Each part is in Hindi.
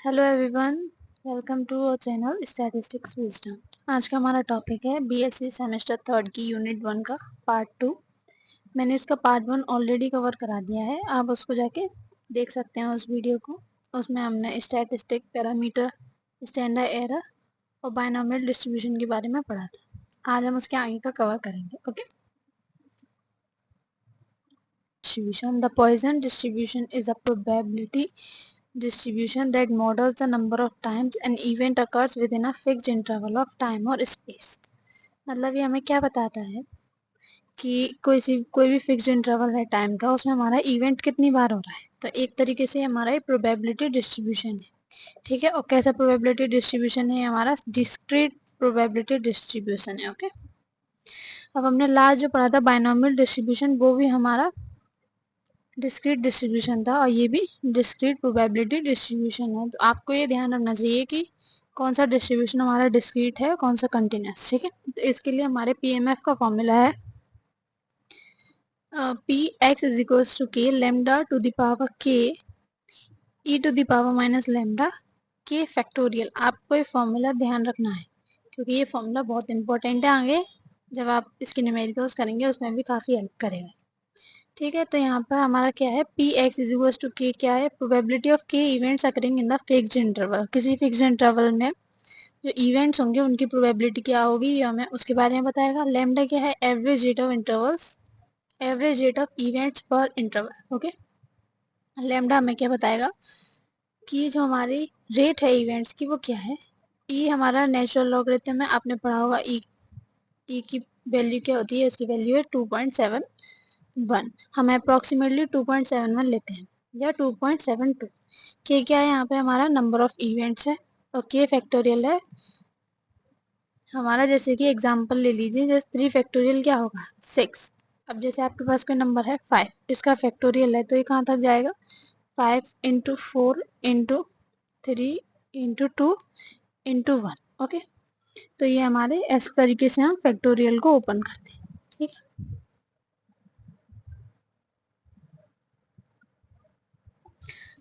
Hello everyone, welcome to our channel statistics wisdom. आज का हमारा टॉपिक है बीएससी सेमेस्टर थर्ड की यूनिट 1 का पार्ट 2। मैंने इसका पार्ट 1 ऑलरेडी कवर करा दिया है, आप उसको जाके देख सकते हैं उस वीडियो को। उसमें हमने स्टैटिस्टिक, पैरामीटर, स्टैंडर्ड एरर और बायनॉमियल डिस्ट्रीब्यूशन के बारे में पढ़ा था। आज हम उसके आगे का कवर करेंगे। Okay, distribution. The Poisson distribution is a probability distribution that models the number of times an event occurs within a fixed interval of time or space. मतलब ये हमें क्या बताता है कि कोई भी फिक्स्ड इंटरवल है टाइम का, उसमें हमारा इवेंट कितनी बार हो रहा है। तो एक तरीके से हमारा ये प्रोबेबिलिटी डिस्ट्रीब्यूशन है, ठीक है। और कैसा प्रोबेबिलिटी डिस्ट्रीब्यूशन है हमारा? डिस्क्रीट प्रोबेबिलिटी डिस्ट्रीब्यूशन है। ओके, अब हमने लास्ट जो पढ़ा था बायनॉमियल डिस्ट्रीब्यूशन, वो भी हमारा डिस्क्रीट डिस्ट्रीब्यूशन था और ये भी डिस्क्रीट प्रोबेबिलिटी डिस्ट्रीब्यूशन है। तो आपको ये ध्यान रखना चाहिए कि कौन सा डिस्ट्रीब्यूशन हमारा डिस्क्रीट है, कौन सा कंटिन्यूस, ठीक है। तो इसके लिए हमारे पीएमएफ का फॉर्मूला है P X is equals to K lambda to the power K E to the power minus lambda K factorial. आपको ये फॉर्मूला ध्यान रखना है क्योंकि ये फॉर्मूला बहुत इंपॉर्टेंट है। आगे जब आप इसके न्यूमेरिकल्स करेंगे उसमें भी काफ़ी हेल्प करेगा, ठीक है। तो यहाँ पर हमारा क्या है, P X is equals to K क्या है? Probability of K events occurring in the fixed interval. किसी फिक्स्ड इंटरवल में जो इवेंट्स होंगे उनकी प्रोबेबिलिटी क्या होगी, ये हमें उसके बारे में बताएगा। लेमडा क्या है? Average rate of intervals, average rate of events पर इंटरवल। ओके, लेमडा हमें क्या बताएगा कि जो हमारी रेट है इवेंट्स की वो क्या है। ई हमारा नेचुरल लॉगरिथम है, आपने पढ़ा होगा। ई की वैल्यू क्या होती है? इसकी वैल्यू है 2.71। हम अप्रॉक्सीमेटली 2.71 लेते हैं या 2.72। के क्या है यहाँ पे? हमारा नंबर ऑफ इवेंट्स है और के फैक्टोरियल है हमारा। जैसे कि एग्जांपल ले लीजिए, जैसे 3 फैक्टोरियल क्या होगा? 6। अब जैसे आपके पास कोई नंबर है 5, इसका फैक्टोरियल है तो ये कहाँ तक जाएगा? 5 into 4 into 3 into 2 into 1। Okay, तो ये हमारे इस तरीके से हम फैक्टोरियल को ओपन करते हैं, ठीक है।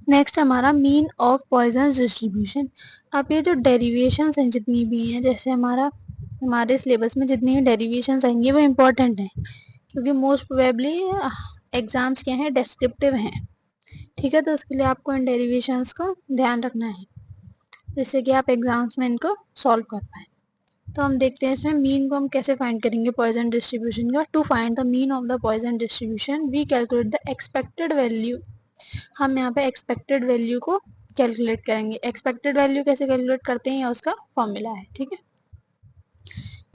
नेक्स्ट हमारा मीन ऑफ पॉइजन डिस्ट्रीब्यूशन। अब ये जो डेरिवेशंस हैं जितनी भी हैं, जैसे हमारे सिलेबस में जितनी डेरिवेशंस आएंगी वो इम्पोर्टेंट हैं क्योंकि मोस्ट प्रोबेबली एग्जाम्स क्या हैं? डिस्क्रिप्टिव हैं, ठीक है। तो उसके लिए आपको इन डेरिवेशंस को ध्यान रखना है जिससे कि आप एग्जाम्स में इनको सॉल्व कर पाए। तो हम देखते हैं इसमें मीन को हम कैसे फाइंड करेंगे पॉइजन डिस्ट्रीब्यूशन का। To find the mean of the Poisson distribution we calculate the expected value. हम यहाँ पे एक्सपेक्टेड वैल्यू को कैलकुलेट करेंगे। एक्सपेक्टेड वैल्यू कैसे कैलकुलेट करते हैं, या उसका फॉर्मूला है, ठीक है।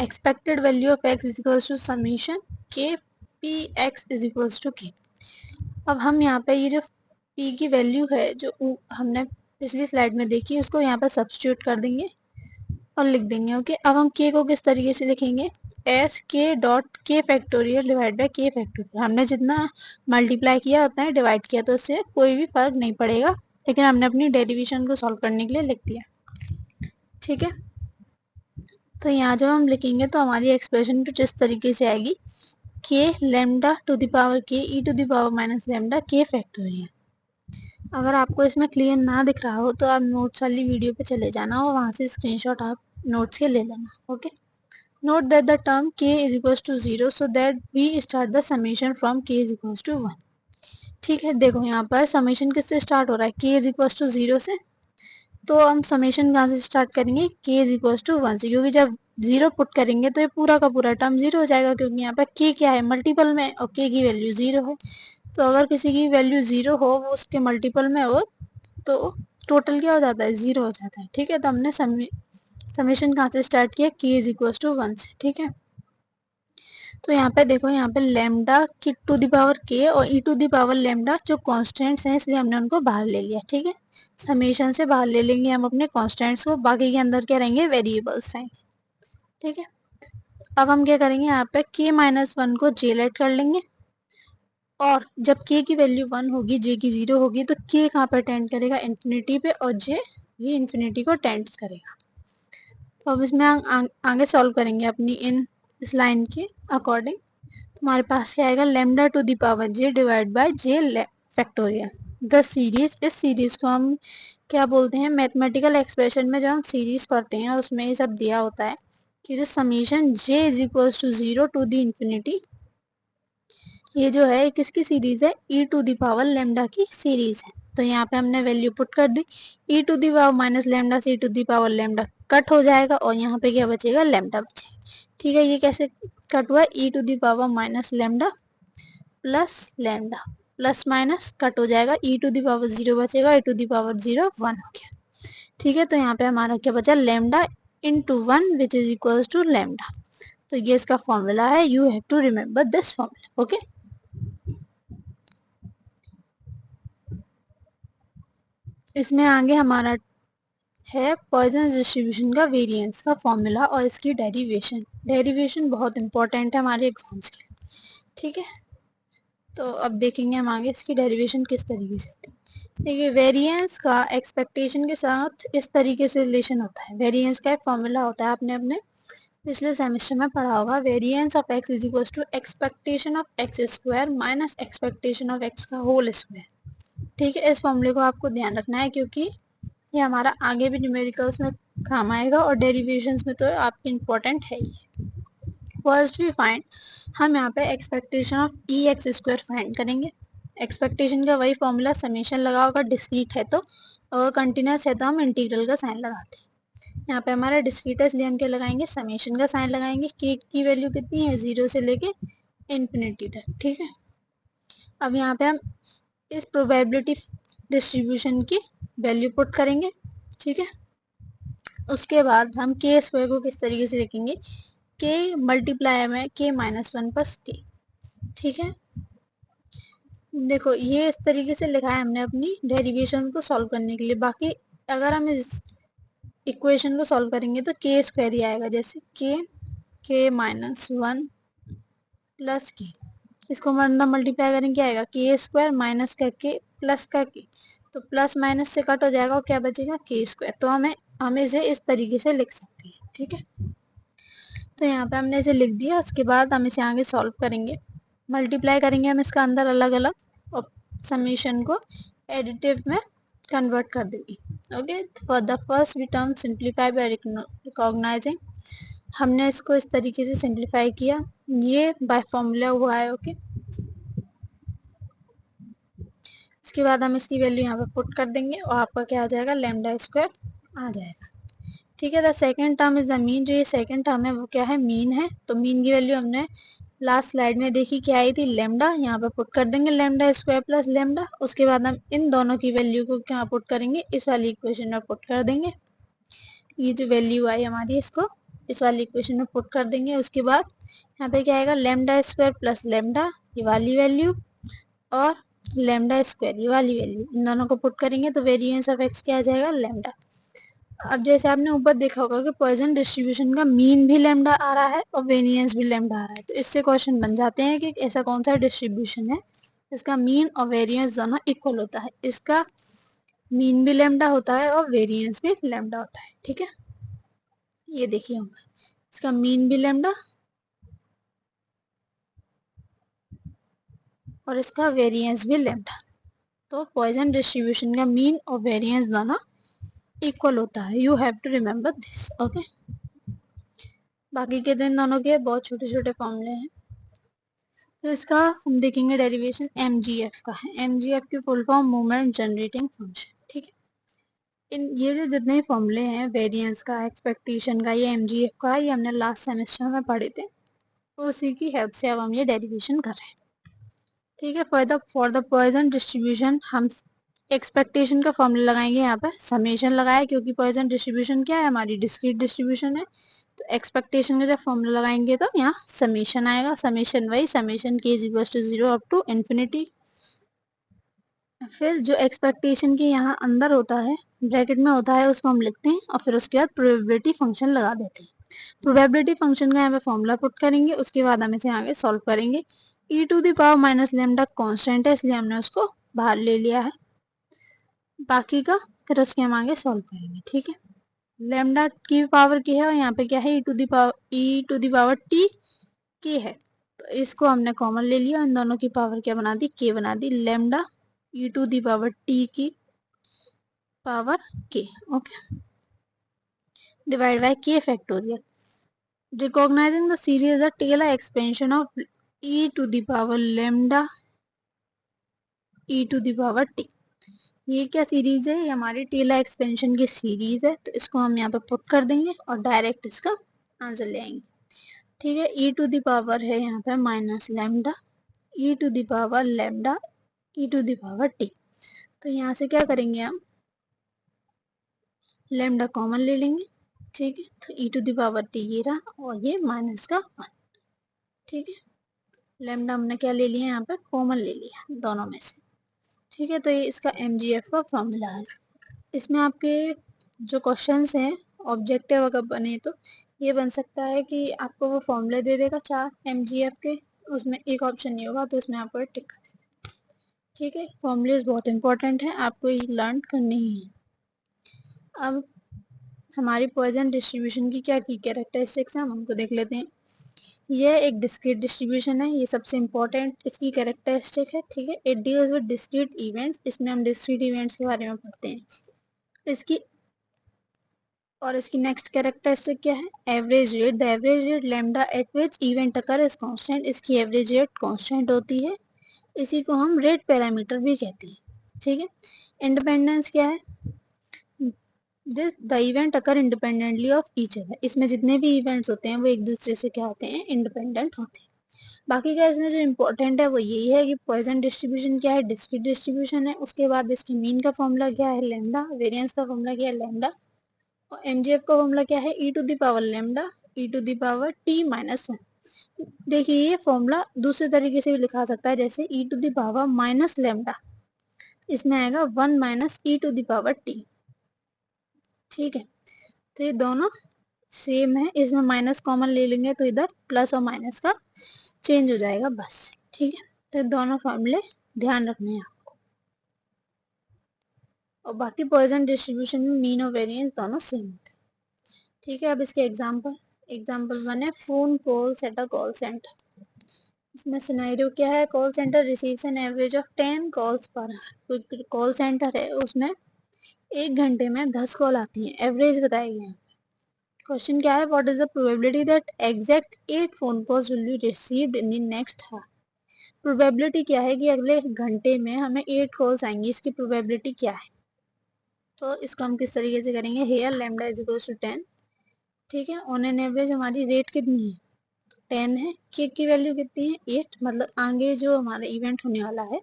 Expected value of X is equals to summation K P X is equals to K. अब हम यहाँ पे ये जो पी की वैल्यू है जो हमने पिछली स्लाइड में देखी, उसको यहाँ पे सब्स्टिट्यूट कर देंगे और लिख देंगे। ओके, अब हम के को किस तरीके से लिखेंगे? एस के डॉट के फैक्टोरियल डिवाइड बाई के फैक्टोरियल। हमने जितना मल्टीप्लाई किया उतना ही डिवाइड किया, तो इससे कोई भी फर्क नहीं पड़ेगा, लेकिन हमने अपनी डेरिवेशन को सॉल्व करने के लिए लिख दिया, ठीक है। तो यहाँ जब हम लिखेंगे तो हमारी एक्सप्रेशन कुछ इस तरीके से आएगी, के lambda to the power K E to the power minus lambda K factorial. अगर आपको इसमें क्लियर ना दिख रहा हो तो आप नोट्स वाली वीडियो पे चले जाना और वहाँ से स्क्रीनशॉट आप नोट्स के ले लेना। Okay, note that the term k is equals to 0 so that we start the summation from k is equals to 1। ठीक है, देखो यहाँ पर समेशन किससे स्टार्ट हो रहा है? k is equals to 0 से। तो हम समेशन कहाँ से स्टार्ट करेंगे? k is equals to 1 से, क्योंकि जब 0 पुट करेंगे तो ये पूरा का पूरा टर्म 0 हो जाएगा, क्योंकि यहाँ पर k क्या है? मल्टीपल में, और k की वैल्यू 0 है। तो अगर किसी की वैल्यू 0 हो, वो उसके मल्टीपल में हो, तो टोटल क्या हो जाता है? 0 हो जाता है, ठीक है। तो हमने समेशन कहाँ से स्टार्ट किया? k is equals to 1 से, ठीक है। तो यहाँ पे देखो, यहाँ पे लेमडा की टू दी पावर के और ई टू दी पावर लेमडा जो कॉन्स्टेंट्स हैं, इसलिए हमने उनको बाहर ले लिया, ठीक है। समेशन से बाहर ले लेंगे हम अपने कॉन्स्टेंट्स को, बाकी के अंदर क्या रहेंगे? वेरिएबल्स रहेंगे, ठीक है। अब हम क्या करेंगे, यहाँ पे k माइनस 1 को j लेट कर लेंगे, और जब k की वैल्यू 1 होगी, j की 0 होगी, तो k कहाँ पर टेंड करेगा? इन्फिनिटी पे, और j ये इन्फिनिटी को टेंड करेगा। तो अब इसमें आगे सॉल्व करेंगे अपनी इस लाइन के अकॉर्डिंग। हमारे पास क्या आएगा? Lambda to the power j divide by j factorial. The series, इस सीरीज को हम क्या बोलते हैं, मैथमेटिकल एक्सप्रेशन में जब हम सीरीज पढ़ते हैं उसमें ये सब दिया होता है कि जो summation j is equals to 0 to the infinity, ये जो है किसकी सीरीज है, e to the power lambda की सीरीज है। तो यहाँ पे हमने वैल्यू पुट कर दी, e to the power minus lambda से e to the power lambda cut हो जाएगा और यहाँ पे क्या बचेगा, लेमडा बचेगा। ठीक है, ये कैसे कट हुआ, e to the power minus lambda plus lambda, plus minus cut हो जाएगा, e टू दी पावर 0 बचेगा, e टू दी पावर 0 1 हो गया। ठीक है, तो यहाँ पे हमारा क्या बचा, lambda into 1 which is equals to lambda. तो ये इसका फॉर्मूला है, you have to remember this formula. Okay, इसमें आगे हमारा है पॉइजन डिस्ट्रीब्यूशन का वेरिएंस का फॉर्मूला और इसकी डेरिवेशन। डेरिवेशन बहुत इंपॉर्टेंट है हमारे एग्जाम्स के लिए। ठीक है, तो अब देखेंगे हम आगे इसकी डेरिवेशन किस तरीके से होती है। देखिए, वेरिएंस का एक्सपेक्टेशन के साथ इस तरीके से रिलेशन होता है। वेरिएंस का एक फॉर्मूला होता है, आपने अपने पिछले सेमेस्टर में पढ़ा होगा, variance of X is equal to expectation of X square minus expectation of X का होल स्क्वायर। ठीक है, इस फॉर्मूले को आपको ध्यान रखना है क्योंकि ये हमारा आगे भी न्यूमेरिकल्स में काम आएगा और डेरिवेशंस में तो आपके इम्पोर्टेंट है ही। फर्स्ट वी फाइंड, हम यहाँ पे expectation of E x square find करेंगे। एक्सपेक्टेशन का वही फॉर्मूला, समेशन लगा होगा, डिस्क्रीट है तो, और कंटिन्यूस है तो हम इंटीग्रल का साइन लगाते हैं। यहाँ पे हमारा डिस्क्रीट है इसलिए हम क्या लगाएंगे, समेशन का साइन लगाएंगे। के की वैल्यू कितनी है, 0 से लेके इन्फिनिटी तक। ठीक है, अब यहाँ पे हम इस प्रोबेबिलिटी डिस्ट्रीब्यूशन की वैल्यू पुट करेंगे। ठीक है, उसके बाद हम के स्क्वायर को किस तरीके से लिखेंगे, के मल्टीप्लाई में के माइनस 1 प्लस के। ठीक है, देखो ये इस तरीके से लिखा है हमने अपनी डेरिवेशन को सॉल्व करने के लिए। बाकी अगर हम इस इक्वेशन को सॉल्व करेंगे तो के स्क्वायर ही आएगा, जैसे के माइनस 1 प्लस के, इसको मतलब मल्टीप्लाई करेंगे क्या आएगा, के स्क्वायर माइनस का के प्लस का के, तो प्लस माइनस से कट हो जाएगा और क्या बचेगा, के स्क्वायर। तो हमें इसे इस तरीके से लिख सकते हैं। ठीक है, तो यहाँ पे हमने इसे लिख दिया। उसके बाद हम इसे आगे सॉल्व करेंगे, मल्टीप्लाई करेंगे हम इसका अंदर अलग अलग और समीशन को एडिटिव में कन्वर्ट कर देंगे। Okay, for the first we term simplify by recognising, हमने इसको इस तरीके से सिंप्लीफाई किया, ये बाय फॉर्मूला हुआ है। ओके, इसके बाद हम इसकी वैल्यू यहाँ पे पुट कर देंगे और आपका क्या आ जाएगा, लेमडा स्क्वायर आ जाएगा। ठीक है, the second term is the mean, जो ये सेकंड टर्म है वो क्या है, मीन है। तो मीन की वैल्यू हमने लास्ट स्लाइड में देखी क्या आई थी, लेमडा। यहाँ पे पुट कर देंगे लेमडा स्क्वायर प्लस लेमडा। उसके बाद हम इन दोनों की वैल्यू को क्या पुट करेंगे, इस वाली इक्वेशन में पुट कर देंगे। ये जो वैल्यू आई हमारी, इसको इस वाली इक्वेशन में पुट कर देंगे। उसके बाद यहाँ पे क्या आएगा, लेमडा स्क्वायर प्लस लेमडा, ये वाली वैल्यू, और लेमडा स्क्वायर ये वाली वैल्यू, इन दोनों को पुट करेंगे तो वेरिएंस ऑफ एक्स क्या आ जाएगा, लेमडा। अब जैसे आपने ऊपर देखा होगा कि पॉइजन डिस्ट्रीब्यूशन का मीन भी लेमडा आ रहा है और वेरिएंस भी लेमडा आ रहा है, तो इससे क्वेश्चन बन जाते हैं कि ऐसा कौन सा डिस्ट्रीब्यूशन है इसका मीन और वेरिएंस दोनों इक्वल होता है। इसका मीन भी लेमडा होता है और वेरिएंस भी लेमडा होता है। ठीक है, ये देखिए इसका मीन भी लेमडा और इसका वेरिएंस भी लेमडा। तो पॉइजन डिस्ट्रीब्यूशन का मीन और वेरिएंस दोनों इक्वल होता है, you have to remember this. Okay, बाकी के दिन दोनों के बहुत छोटे छोटे फॉर्मूले हैं। तो इसका हम देखेंगे डेरिवेशन एमजीएफ का है। एमजीएफ की full form movement generating function. ठीक है, इन ये जो जितने फॉर्मूले हैं वेरिएंस का, एक्सपेक्टेशन का, ये एमजीएफ का, ये हमने लास्ट सेमेस्टर में पढ़े थे, तो उसी की हेल्प से अब हम ये डेरिवेशन कर रहे हैं। ठीक है, फॉर द पॉइजन डिस्ट्रीब्यूशन हम एक्सपेक्टेशन का फॉर्मूला लगाएंगे, यहाँ पे समेशन लगाया क्योंकि पॉइजन डिस्ट्रीब्यूशन क्या है, हमारी डिस्क्रीट डिस्ट्रीब्यूशन है। तो एक्सपेक्टेशन का जब फॉर्मूला लगाएंगे तो यहाँ समेशन आएगा, समेशन वही समेशन के is equal to 0 up to infinity. फिर जो एक्सपेक्टेशन के यहाँ अंदर होता है, ब्रैकेट में होता है, उसको हम लिखते हैं और फिर उसके बाद प्रोबेबिलिटी फंक्शन लगा देते हैं। प्रोबेबिलिटी फंक्शन का यहाँ पे फॉर्मूला पुट करेंगे, उसके बाद हम इसे आगे सॉल्व करेंगे। E to the power minus lambda constant है इसलिए हमने उसको बाहर ले लिया है, बाकी का फिर उसके हम आगे सॉल्व करेंगे। ठीक है, लेमडा की पावर की है और यहाँ पे क्या है, e to the power T की है, तो इसको हमने कॉमन ले लिया, इन दोनों की पावर क्या बना दी, के बना दी। Lambda e to the power t की power k, okay, divide by k factorial. Recognizing the series as a Taylor expansion of e to the power lambda e to the power t. ये क्या सीरीज है? ये हमारी टेलर एक्सपेंशन की सीरीज है, तो इसको हम यहाँ पे पुट कर देंगे और डायरेक्ट इसका आंसर ले आएंगे. ठीक है, e टू द पावर है यहाँ पे minus lambda e to the power lambda e to the power t. तो यहाँ से क्या करेंगे हम, लैम्डा कॉमन ले लेंगे. ठीक है, तो e to the power t ये रहा और ये माइनस का 1. ठीक है, लैम्डा हमने क्या ले लिया यहाँ पे, कॉमन ले लिया दोनों में से. ठीक है, तो ये इसका MGF का फॉर्मूला है. इसमें आपके जो क्वेश्चंस हैं ऑब्जेक्टिव अगर बने तो ये बन सकता है कि आपको वो फॉर्मूले दे देगा 4 MGF के, उसमें एक ऑप्शन नहीं होगा तो उसमें आपको टिक कर देगा. ठीक है, फॉर्मूलेज बहुत इंपॉर्टेंट है, आपको ये लर्न करने ही है. अब हमारी पॉइजन डिस्ट्रीब्यूशन की क्या की कैरेक्टरिस्टिक्स हैं हम उनको देख लेते हैं. ये एक डिस्क्रीट डिस्ट्रीब्यूशन है, ये सबसे इम्पोर्टेंट इसकी कैरेक्टरिस्टिक है. ठीक है, it deals with discrete events, इसमें हम डिस्क्रीट इवेंट्स के बारे में पढ़ते हैं. इसकी और इसकी नेक्स्ट कैरेक्टरिस्टिक क्या है, average rate. The average rate lambda eight which event occur is constant. इसकी एवरेज रेट कांस्टेंट होती है, इसी को हम रेट पैरामीटर भी कहते हैं. ठीक है, इंडिपेंडेंस क्या है, the event occur independently of each other. इसमें जितने भी इवेंट्स होते हैं वो एक दूसरे से क्या होते हैं, इंडिपेंडेंट होते हैं. बाकी का इसमें जो इम्पोर्टेंट है वो यही है कि पॉइजन डिस्ट्रीब्यूशन क्या है, डिस्क्रीट डिस्ट्रीब्यूशन है. उसके बाद इसके मीन का फॉर्मूला क्या है, लैम्डा. वेरिएंस का फॉर्मूला क्या है, लैम्डा. और MGF का फॉर्मूला क्या है, e to the power lambda e to the power t minus 1. देखिए ये फॉर्मूला दूसरे तरीके से भी लिखा सकता है, जैसे e to the power minus lambda, इसमें आएगा 1 minus e to the power t. ठीक है, तो ये दोनों सेम है, इसमें माइनस कॉमन ले लेंगे तो इधर प्लस और माइनस का चेंज हो जाएगा बस. ठीक है, तो दोनों फॉर्मूले ध्यान रखने हैं आपको. और बाकी पॉइजन डिस्ट्रीब्यूशन में मीन और वेरिएंस दोनों सेम होते हैं. ठीक है, अब इसके एग्जाम्पल 1 है, phone calls at a call centre. इसमें सिनेरियो क्या है, call centre receives an average of 10 calls per hour. कोई कॉल सेंटर है उसमें एक घंटे में 10 कॉल आती है, एवरेज बताई गई है. क्वेश्चन क्या है, what is the probability that exact 8 phone calls will be received in the next hour. Probability क्या है कि अगले घंटे में हमें 8 कॉल्स आएंगी, इसकी प्रोबेबिलिटी क्या है. तो इसको हम किस तरीके से करेंगे, here lambda is equal to 10. ठीक है, ऑन एन एवरेज हमारी रेट कितनी है, 10 है. के की वैल्यू कितनी है, 8. मतलब आगे जो हमारा इवेंट होने वाला है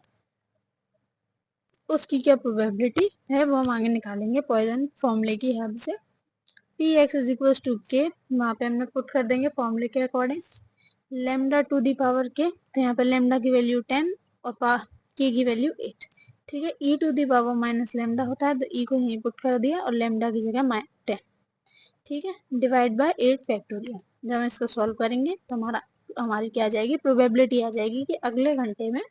उसकी क्या प्रोबेबिलिटी है वो हम आगे निकालेंगे पॉइजन फॉर्मूले की हेल्प से. P X is equal to K, वहाँ पे हमने पुट कर देंगे फॉर्मूले के according. Lambda to the power K, तो यहाँ पे लेमडा की वैल्यू 10 और के की वैल्यू 8. ठीक है, e to the power minus lambda होता है तो ई को यहीं पुट कर दिया और लेमडा की जगह 10. ठीक है, डिवाइड बाय 8 फैक्टोरियल. जब हम इसको सॉल्व करेंगे तो हमारी क्या आ जाएगी, प्रोबेबिलिटी आ जाएगी कि अगले घंटे में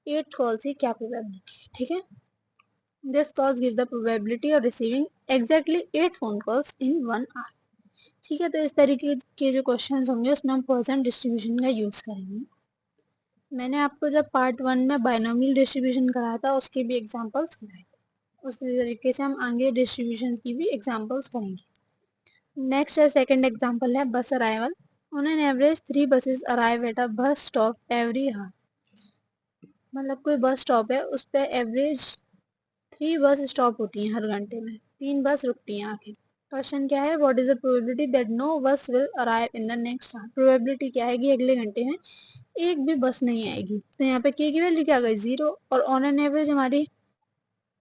8 कॉल्स की क्या प्रोबेबिलिटी है. ठीक है, this calls give the probability of receiving exactly 8 phone calls in 1 hour. ठीक है, तो इस तरीके के जो क्वेश्चंस होंगे उसमें हम पॉइजन डिस्ट्रीब्यूशन का यूज करेंगे. मैंने आपको जब पार्ट 1 में बायनोमियल डिस्ट्रीब्यूशन कराया था उसके भी एग्जांपल्स कराए थे, उसी तरीके से हम आगे डिस्ट्रीब्यूशन की भी एग्जांपल्स करेंगे. नेक्स्ट है सेकंड एग्जांपल है बस arrival. On an average 3 buses arrive at a bus stop every हार. मतलब कोई बस स्टॉप है उस पर एवरेज 3 बस स्टॉप होती हैं, हर घंटे में 3 बस रुकती हैं आखिर. क्वेश्चन क्या है, what is the probability that no bus will arrive in the next hour. Probability क्या है कि अगले घंटे में एक भी बस नहीं आएगी. तो यहाँ पे के की वैल्यू क्या गई, 0. और ऑन एन एवरेज हमारी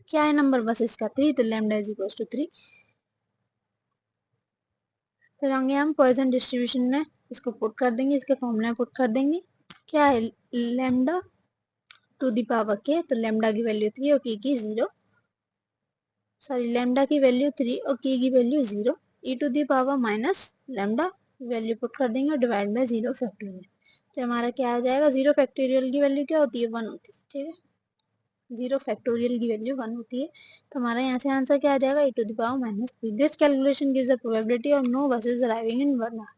क्या है नंबर बसेस का, 3. तो लैम्डा इज इक्वल टू 3. फिर आगे हम पॉइजन डिस्ट्रीब्यूशन में इसको पुट कर देंगे, इसके फॉर्मूला पुट कर देंगे. क्या है, lambda two the power K, तो लैम्डा की वैल्यू 3 और के की 0. सॉरी, लैम्डा की वैल्यू 3 और के की value 0. E to the power minus lambda value put कर देंगे और डिवाइड बाय 0 फैक्टोरियल. तो हमारा क्या आ जाएगा, 0 फैक्टोरियल की वैल्यू क्या होती है, 1 होती है. ठीक है, 0 फैक्टोरियल की वैल्यू 1 होती है, तो हमारा यहाँ से आंसर क्या आ जाएगा, e to the power minus 3. This calculation gives the probability of no buses arriving in 1 hour.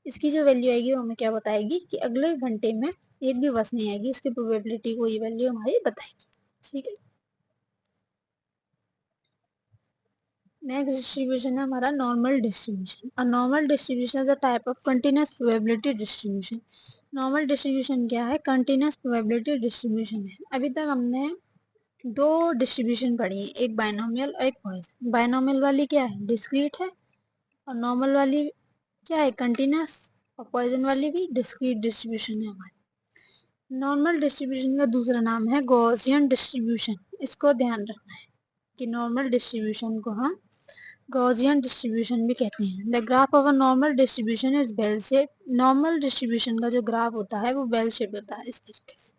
इसकी जो वैल्यू आएगी वो हमें क्या बताएगी कि अगले घंटे में एक भी बस नहीं आएगी, उसकी प्रोबेबिलिटी को ये वैल्यू हमारी बताएगी. ठीक है, नेक्स्ट डिस्ट्रीब्यूशन है हमारा normal distribution. A normal distribution is a type of continuous probability distribution. Normal distribution क्या है? कंटिन्यूअस प्रोबेबिलिटी डिस्ट्रीब्यूशन है। अभी तक हमने दो डिस्ट्रीब्यूशन पढ़ी है, एक बायनोमियल और एक पॉइसन। बायनोमियल वाली क्या है? डिस्क्रीट है। और नॉर्मल वाली क्या है? कंटिन्यूअस। और पॉइसन वाली भी डिस्क्रीट डिस्ट्रीब्यूशन है हमारी। नॉर्मल डिस्ट्रीब्यूशन का दूसरा नाम है गॉसियन डिस्ट्रीब्यूशन। इसको ध्यान रखना है कि नॉर्मल डिस्ट्रीब्यूशन को हम गॉसियन डिस्ट्रीब्यूशन भी कहते हैं। The graph of a normal distribution is bell shape. Normal distribution का जो ग्राफ होता है वो बेल शेप होता है, इस तरीके से।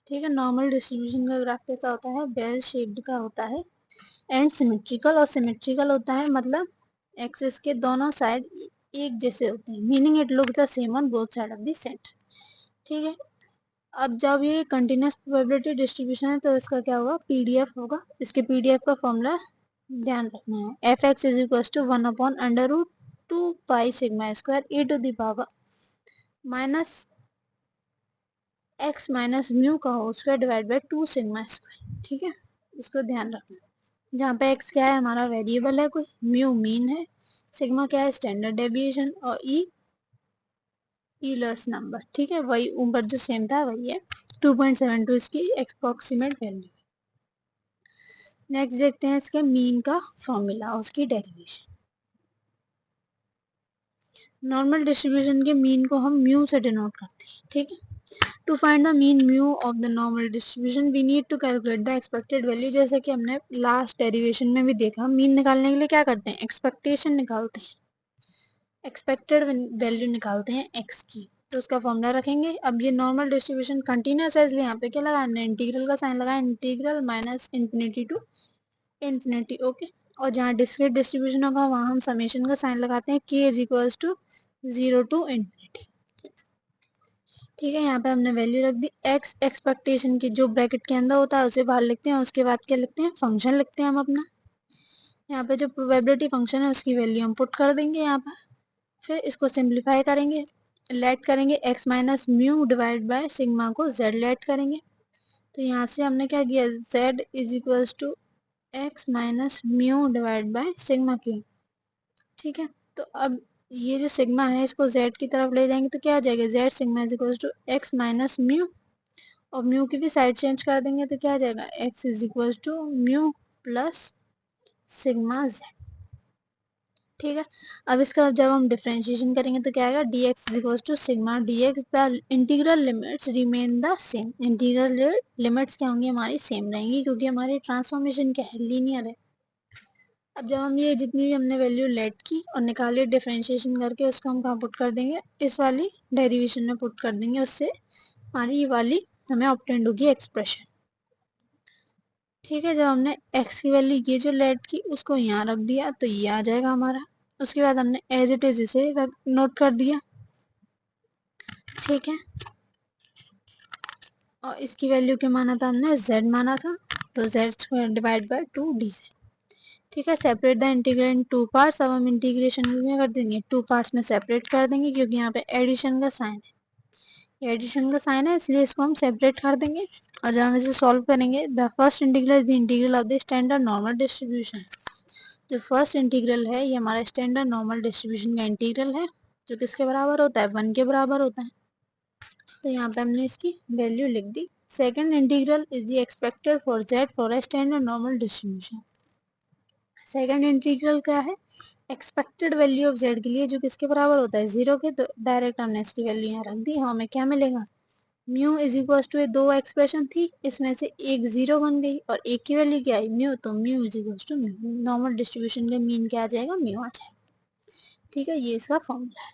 ठीक है, नॉर्मल डिस्ट्रीब्यूशन का ग्राफ कैसा होता है? बेल शेप्ड का होता है एंड सिमेट्रिकल। और सिमेट्रिकल होता है मतलब एक्सिस के दोनों साइड एक जैसे होते हैं, meaning it looks the same on both side of the centre. ठीक है, अब जब ये कंटिन्यूअस प्रोबेबिलिटी डिस्ट्रीब्यूशन है तो इसका क्या होगा? पीडीएफ होगा। इसके पीडीएफ का फॉर्मूला ध्यान रखना है। F X is equal to 1/√2 pi sigma square e to the power minus X minus mu का whole square divide by 2 sigma square. ठीक है, इसको ध्यान रखना। जहाँ पे एक्स क्या है? हमारा वेरिएबल है कोई, म्यू मीन है, सिग्मा क्या है? स्टैंडर्ड डेविएशन, और ई ईलर्स नंबर। ठीक है, वही ऊपर जो सेम था वही है। 2.72 इसकी अप्रोक्सीमेट वैल्यू। नेक्स्ट देखते हैं इसके मीन का फॉर्मूला, उसकी डेरिवेशन। नॉर्मल डिस्ट्रीब्यूशन के मीन को हम म्यू से डिनोट करते हैं। ठीक है, to find the mean mu of the normal distribution we need to calculate the expected value. जैसे कि हमने लास्ट डेरिवेशन में भी देखा, मीन निकालने के लिए क्या करते हैं? एक्सपेक्टेशन निकालते हैं, एक्सपेक्टेड वैल्यू निकालते हैं एक्स की, तो उसका फॉर्मूला रखेंगे। अब ये नॉर्मल डिस्ट्रीब्यूशन कंटिन्यूअस है, इसलिए यहाँ पे क्या लगा? हमने इंटीग्रल का साइन लगाया, integral minus infinity to infinity. Okay, और जहाँ डिस्क्रीट डिस्ट्रीब्यूशन होगा वहाँ हम समेशन का साइन लगाते हैं, k is equals to 0 to infinity. ठीक है, यहाँ पे हमने वैल्यू रख दी। x एक्सपेक्टेशन की जो ब्रैकेट के अंदर होता है उसे बाहर लिखते हैं, उसके बाद क्या लिखते हैं? फंक्शन लिखते हैं हम अपना। यहाँ पे जो प्रोबेबिलिटी फंक्शन है उसकी वैल्यू हम पुट कर देंगे यहाँ पर। फिर इसको सिंप्लीफाई करेंगे, लेट करेंगे x minus mu divide by sigma को z लेट करेंगे। तो यहाँ से हमने क्या किया? z is equals to x minus mu divide by sigma की। ठीक है, तो अब ये जो सिग्मा है इसको z की तरफ ले जाएंगे तो क्या आ जाएगा? z sigma is equals to x minus mu, और म्यू की भी साइड चेंज कर देंगे तो क्या आ जाएगा? x is equals to mu plus sigma z। ठीक है, अब इसका जब हम डिफरेंशिएशन करेंगे तो क्या आएगा? dx is equals to sigma dx। The integral limits remain the same. Integral limits क्या होंगी? हमारी सेम रहेंगी, क्योंकि हमारी ट्रांसफॉर्मेशन क्या है? लीनियर है। अब जब हम ये जितनी भी हमने वैल्यू लेट की और निकाली डिफरेंशिएशन करके, उसको हम कहाँ पुट कर देंगे? इस वाली डेरिवेशन में पुट कर देंगे, उससे हमारी ये वाली हमें ऑब्टेंड होगी एक्सप्रेशन। ठीक है, जब हमने x की वैल्यू ये जो लेट की उसको यहाँ रख दिया तो ये आ जाएगा हमारा। उसके बाद हमने एज इट इज इसे नोट कर दिया। ठीक है, और इसकी वैल्यू क्या माना था हमने? z माना था, तो z square divide bye 2dz। ठीक है, separate the integral in two parts. अब हम इंटीग्रेशन में कर देंगे, टू पार्ट्स में सेपरेट कर देंगे, क्योंकि यहाँ पे एडिशन का साइन है, एडिशन का साइन है इसलिए इसको हम सेपरेट कर देंगे। और जब हम इसे सॉल्व करेंगे, the first integral is the integral of the standard normal distribution. जो फर्स्ट इंटीग्रल है ये हमारा स्टैंडर्ड नॉर्मल डिस्ट्रीब्यूशन का इंटीग्रल है, जो किसके बराबर होता है? 1 के बराबर होता है। तो यहाँ पे हमने इसकी वैल्यू लिख दी। Second integral is the expected for z for a standard normal distribution. Second integral क्या है? एक्सपेक्टेड वैल्यू ऑफ z के लिए, जो किसके बराबर होता है? 0 के। तो डायरेक्ट हमने इसकी वैल्यू यहाँ रख दी। हमें क्या मिलेगा? म्यू इज इक्वल टू, दो एक्सप्रेशन थी इसमें से एक 0 बन गई और एक की वैल्यू क्या आई? म्यू। तो mu is equal to mu. Normal distribution का मीन क्या आ जाएगा? म्यू आ जाएगा। ठीक है, ये इसका फॉर्मूला है।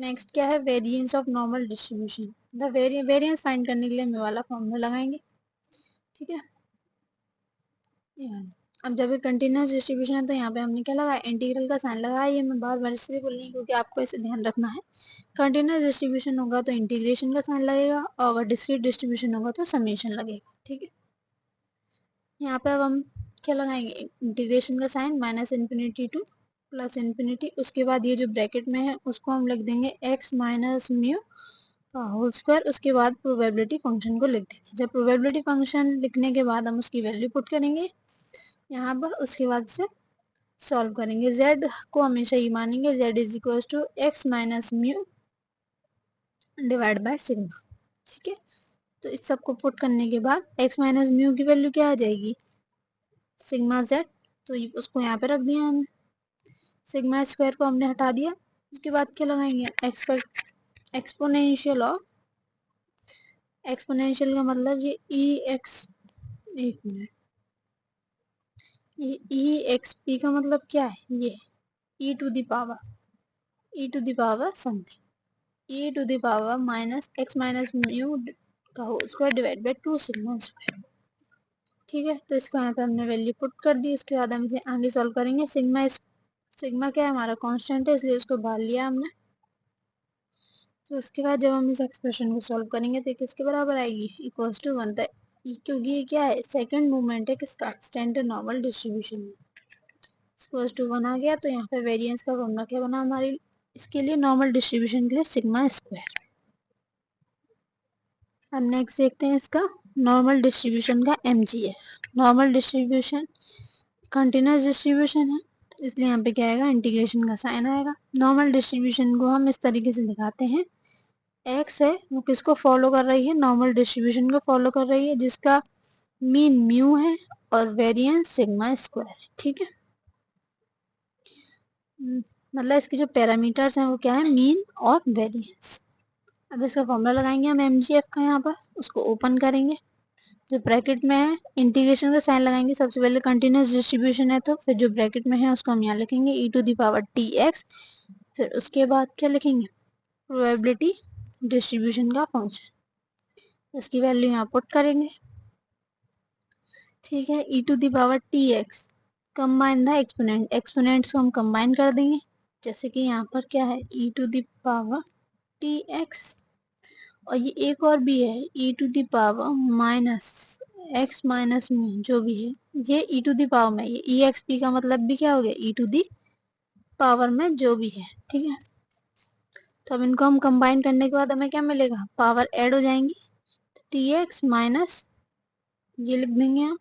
नेक्स्ट क्या है? Variance of normal distribution. The variance find करने के लिए हम वाला फॉर्मूला लगाएंगे। ठीक है, अब जब ये कंटिन्यूस डिस्ट्रीब्यूशन है तो यहाँ पे हमने क्या लगाया? इंटीग्रल का साइन लगाया। ये मैं बार बार इसलिए बोल रही हूँ क्योंकि आपको इसे ध्यान रखना है। कंटिन्यूस डिस्ट्रीब्यूशन होगा तो इंटीग्रेशन का साइन लगेगा, और अगर डिस्क्रीट डिस्ट्रीब्यूशन होगा तो समेशन लगेगा। ठीक है, यहाँ पे अब हम क्या लगाएंगे? इंटीग्रेशन का sign minus infinity to plus infinity. उसके बाद ये जो ब्रैकेट में है उसको हम लिख देंगे x माइनस म्यू का होल स्क्वायर, उसके बाद प्रोबेबिलिटी फंक्शन को लिख देंगे। जब प्रोबेबिलिटी फंक्शन लिखने के बाद हम उसकी वैल्यू पुट करेंगे यहाँ पर, उसके बाद से सॉल्व करेंगे। z को हमेशा ही मानेंगे, z is equal to X minus mu divide by sigma. ठीक है, तो इस सबको पुट करने के बाद x माइनस म्यू की वैल्यू क्या आ जाएगी, सिग्मा z, तो उसको यहाँ पे रख दिया हमने, सिग्मा स्क्वायर को हमने हटा दिया। उसके बाद क्या लगाएंगे, एक्सपोनेंशियल ऑफ, एक्सपोनेंशियल का मतलब ये ई एक्स, एक मिनट, ये ई एक्स पी का मतलब क्या है, ये e to the power something, e to the power minus X minus mu का whole square divide by 2 sigma square. ठीक है, तो इसको यहाँ पे हमने वैल्यू पुट कर दी। उसके बाद हम इसे आगे सॉल्व करेंगे। सिग्मा क्या है, हमारा कांस्टेंट है, इसलिए उसको बाहर लिया हमने। तो उसके बाद जब हम इस एक्सप्रेशन को सॉल्व करेंगे तो किसके बराबर आएगी, इक्वल्स टू 1, क्योंकि ये क्या है, सेकंड मूवमेंट है किसका, स्टैंडर्ड नॉर्मल डिस्ट्रीब्यूशन में। इक्वल्स टू 1 आ गया, तो यहाँ पे वेरिएंस का फॉर्मूला क्या बना हमारे इसके लिए, नॉर्मल डिस्ट्रीब्यूशन के लिए सिग्मा स्क्वायर। अब नेक्स्ट देखते हैं इसका नॉर्मल डिस्ट्रीब्यूशन का MGF। Normal distribution continuous distribution है, इसलिए यहाँ पे क्या आएगा, इंटीग्रेशन का साइन आएगा। नॉर्मल डिस्ट्रीब्यूशन को हम इस तरीके से दिखाते हैं, x है वो किसको फॉलो कर रही है, नॉर्मल डिस्ट्रीब्यूशन को फॉलो कर रही है, जिसका मीन म्यू है और वेरिएंस सिग्मा स्क्वायर है। ठीक है, मतलब इसके जो पैरामीटर्स हैं वो क्या है, मीन और वेरिएंस। अब इसका फॉर्मूला लगाएंगे हम MGF का, यहाँ पर उसको ओपन करेंगे, जो ब्रैकेट में है इंटीग्रेशन का साइन लगाएंगे। सबसे पहले कंटिन्यूस डिस्ट्रीब्यूशन है तो फिर जो ब्रैकेट में है उसको हम यहाँ लिखेंगे e to the power tx, फिर उसके बाद क्या लिखेंगे, प्रोबेबिलिटी डिस्ट्रीब्यूशन का फंक्शन, उसकी वैल्यू यहाँ पुट करेंगे। ठीक है, e to the power tx combine the exponent, exponents को हम कंबाइन कर देंगे, जैसे कि यहाँ पर क्या है, e to the power tx, और ये एक और भी है e to the power minus X minus mu, जो भी है ये e टू द पावर में, ये exp का मतलब भी क्या हो गया, e टू द पावर में जो भी है। ठीक है, तो अब इनको हम कंबाइन करने के बाद हमें क्या मिलेगा, पावर ऐड हो जाएंगी, tx माइनस ये लिख देंगे हम।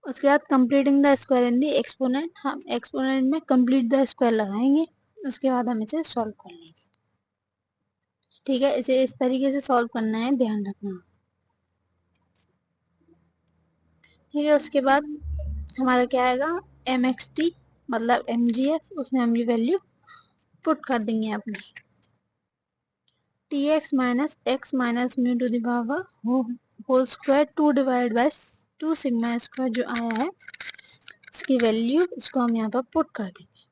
उसके बाद completing the square in the exponent, हम एक्सपोनेंट में कंप्लीट द स्क्वायर लगाएंगे, उसके बाद हम इसे सॉल्व कर लेंगे। ठीक है, इसे इस तरीके से सॉल्व करना है, ध्यान रखना। ठीक है, उसके बाद हमारा क्या आएगा, MXT मतलब MGF, उसमें हम ये वैल्यू पुट कर देंगे अपनी, tx minus X minus mu to the power whole square 2 divide by 2 sigma square जो आया है, उसकी वैल्यू उसको हम यहाँ पर पुट कर देंगे।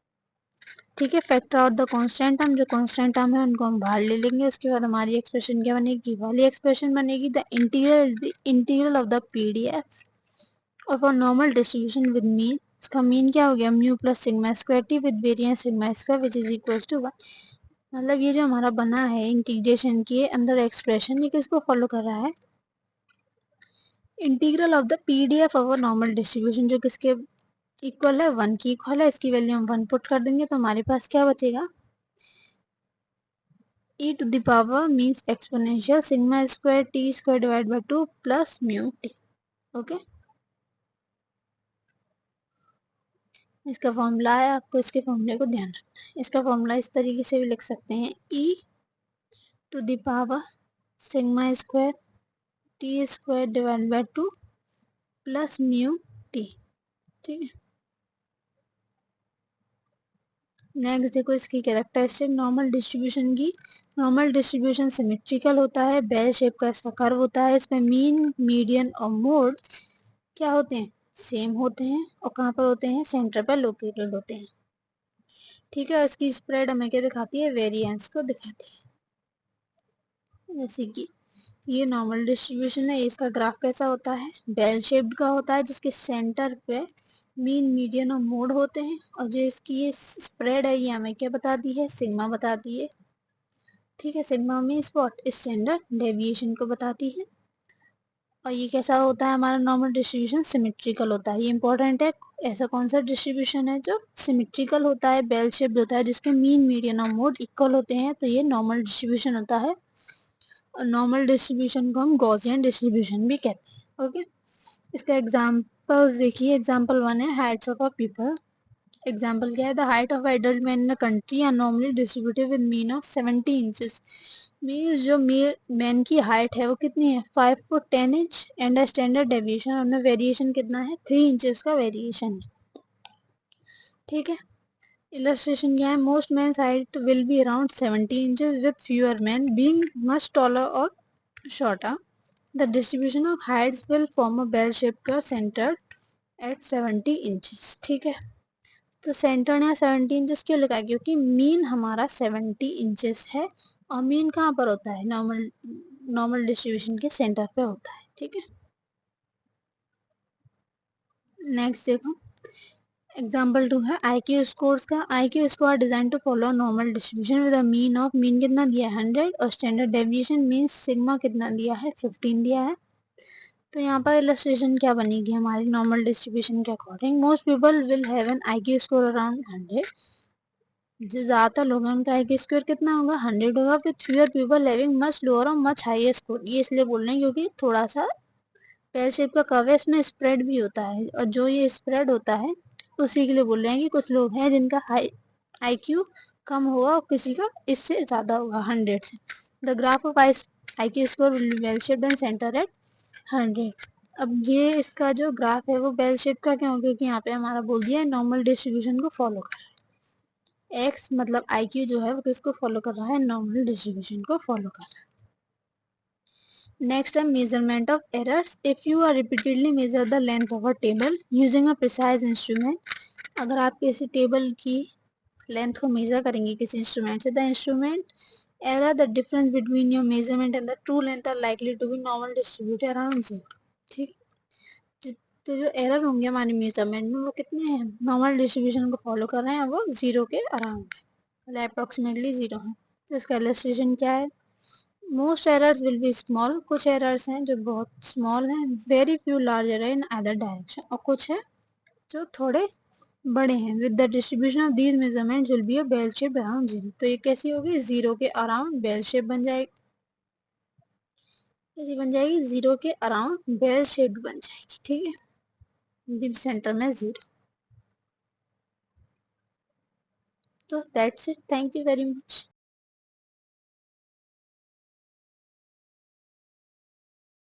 ठीक है, factor out the constant term, जो कांस्टेंट टर्म है उनको हम बाहर ले लेंगे। उसके बाद हमारी एक्सप्रेशन क्या बनेगी, वाली एक्सप्रेशन बनेगी, the integral is the integral of the PDF और for normal distribution with mean, इसका मीन क्या हो गया, mu plus sigma square T with variance sigma square which is equal to 1। मतलब ये जो हमारा बना है इंटीग्रेशन के अंदर एक्सप्रेशन, ये किसको फॉलो कर रहा है, integral of the PDF of normal distribution, जो किसके इक्वल है, 1 की इक्वल है। इसकी वैल्यू हम 1 पुट कर देंगे, तो हमारे पास क्या बचेगा, e to the power means exponential sigma square t square divided by 2 plus mu t। Okay, इसका फॉर्मूला है, आपको इसके फॉर्मूले को ध्यान रखना है। इसका फॉर्मूला इस तरीके से भी लिख सकते हैं, e to the power sigma square t square divided by 2 plus mu t। ठीक है, नेक्स्ट देखो इसकी कैरेक्टरिस्टिक नॉर्मल डिस्ट्रीब्यूशन की। नॉर्मल डिस्ट्रीब्यूशन सिमेट्रिकल होता है, बेल शेप का इसका कर्व होता है, इसमें मीन मीडियन और मोड क्या होते हैं, सेम होते हैं, और कहाँ पर होते हैं, सेंटर पर लोकेटेड होते हैं। ठीक है, इसकी स्प्रेड हमें क्या दिखाती है, वेरिएंस को दिखाती है। जैसे कि ये नॉर्मल डिस्ट्रीब्यूशन है, इसका ग्राफ कैसा होता है, बेल शेप्ड का होता है, जिसके सेंटर पे मीन मीडियन और मोड होते हैं, और जो इसकी ये स्प्रेड है ये हमें क्या बताती है, सिग्मा बताती है। ठीक है, sigma means what, standard deviation को बताती है। और ये कैसा होता है, हमारा नॉर्मल डिस्ट्रीब्यूशन सिमेट्रिकल होता है, ये इंपॉर्टेंट है। ऐसा कौन सा डिस्ट्रीब्यूशन है जो सिमेट्रिकल होता है, बेल शेप्ड होता है, जिसके मीन मीडियन और मोड इक्वल होते हैं, तो ये नॉर्मल डिस्ट्रीब्यूशन होता है। नॉर्मल डिस्ट्रीब्यूशन को हम गॉसियन डिस्ट्रीब्यूशन भी कहते हैं। ओके, इसका एग्जांपल्स देखिए। एग्जांपल 1 है heights of a people. Example क्या है, the height of adult man in a country are normally distributed with mean of 70 inches. Means जो मैन की हाइट है वो कितनी है, 5 foot 10 inch, and standard deviation उनमें वेरिएशन कितना है, 3 इंचेस का वेरिएशन है। ठीक है, इलस्ट्रेशन क्या है, most men's height will be around 70 inches with fewer men being much taller और shorter. The distribution of heights will form a bell-shaped curve centered at 70 inches. ठीक है, तो सेंटर यहाँ 70 इंचेस क्यों लगा, क्योंकि मीन हमारा 70 इंचेस है और मीन कहाँ पर होता है, नॉर्मल डिस्ट्रीब्यूशन के सेंटर पे होता है। ठीक है, नेक्स्ट देखो। एग्जाम्पल 2 है IQ स्कोर्स का। IQ score design to follow normal distribution with mean of, mean कितना दिया है 100 और स्टैंडर्ड डेविएशन मीन सिग्मा कितना दिया है 15 दिया है। तो यहाँ पर इलस्ट्रेशन क्या बनेगी हमारी नॉर्मल डिस्ट्रीब्यूशन के according, most people will have an IQ score around 100। जो ज़्यादातर लोग हैं उनका IQ स्कोर कितना होगा 100 होगा, with fewer people having much lower और मच हायर स्कोर। ये इसलिए बोल रहे हैं क्योंकि थोड़ा सा पेयर शेप का कर्व है, इसमें स्प्रेड भी होता है, और जो ये स्प्रेड होता है उसी के लिए बोल रहे हैं कि कुछ लोग हैं जिनका IQ कम होगा और किसी का इससे ज़्यादा होगा 100 से। The graph of IQ score will be well shaped and centre at 100। अब ये इसका जो ग्राफ है वो बेल शेप का क्यों, क्योंकि यहाँ पे हमारा बोल दिया है नॉर्मल डिस्ट्रीब्यूशन को फॉलो कर रहा है। एक्स मतलब IQ जो है वो किसको फॉलो कर रहा है, नॉर्मल डिस्ट्रीब्यूशन को फॉलो कर रहा है। नेक्स्ट है measurement of errors. If you are repeatedly measure the length of a table using a precise instrument, अगर आप किसी टेबल की लेंथ को मेजर करेंगे किसी इंस्ट्रूमेंट से, the instrument error the difference between your measurement and the true length are likely to be normal distributed around 0। ठीक, तो जो एरर होंगे हमारे मेजरमेंट में वो कितने हैं, नॉर्मल डिस्ट्रीब्यूशन को फॉलो कर रहे हैं, वो 0 के अराउंड मतलब अप्रोक्सीमेटली 0 है। तो इसका इलस्ट्रेशन क्या है, most errors will be small, कुछ एरर्स हैं जो बहुत स्मॉल हैं, वेरी फ्यू लार्जर है इन अदर डायरेक्शन, और कुछ है जो थोड़े बड़े हैं। With the distribution of these measurements will be a bell shape around 0। तो ये कैसी होगी, 0 के अराउंड बेल शेप बन जाएगी, कैसी बन जाएगी, 0 के अराउंड बेल शेप बन जाएगी। ठीक है, सेंटर में 0। तो that's it, thank you very much.